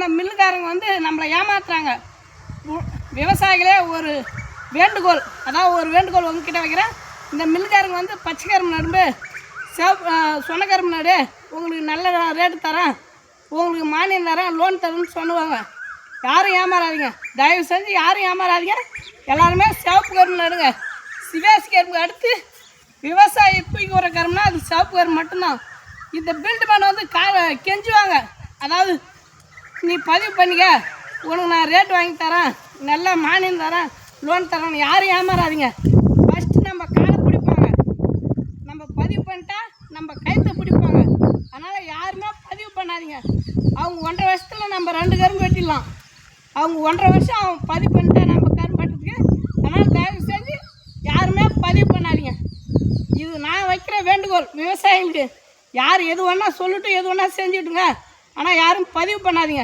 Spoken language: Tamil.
இந்த மில்லுக்காரங்க வந்து நம்மளை ஏமாத்துறாங்க. விவசாயிகளே ஒரு வேண்டுகோள், அதாவது ஒரு வேண்டுகோள் உங்ககிட்ட வைக்கிறேன். இந்த மில்லுக்காரங்க வந்து பச்சை கரும்பு நடும்பு சொன்ன கரும்பு நடு, உங்களுக்கு நல்ல ரேட்டு தரேன், உங்களுக்கு மானியம் தரேன், லோன் தரேன்னு சொல்லுவாங்க. யாரும் ஏமாறாதீங்க, தயவு செஞ்சு யாரும் ஏமாறாதீங்க. எல்லாருமே சிவப்பு கரும்பு நடுங்க. சிவாசி கரும்பு அடுத்து விவசாயி தூக்கி வர கரும்புனா அது சிவப்பு கரும்பு மட்டும்தான். இந்த பில்டு மேன் வந்து கெஞ்சுவாங்க, அதாவது நீ பதிவு பண்ணிக்க, உனக்கு நான் ரேட் வாங்கி தரேன், நல்லா மானியம் தரேன், லோன் தரேன். யாரும் ஏமாறாதீங்க. ஃபஸ்ட்டு நம்ம காலை பிடிப்பாங்க, நம்ம பதிவு பண்ணிட்டா நம்ம கைத்தை பிடிப்பாங்க. அதனால் யாருமே பதிவு பண்ணாதீங்க. அவங்க 1.5 வருஷத்தில் நம்ம 2 கரும்பு வெட்டிடலாம். அவங்க 1.5 வருஷம் அவங்க பதிவு பண்ணிட்டா நம்ம கரும்பு வெட்டுறதுக்கு. அதனால் தயவு செஞ்சு யாருமே பதிவு பண்ணாதீங்க. இது நான் வைக்கிற வேண்டுகோள் விவசாயிகளுக்கு. யார் எது வேணால் சொல்லிட்டு எது வேணால் செஞ்சுட்டுங்க, ஆனால் யாரும் பதிவு பண்ணாதீங்க.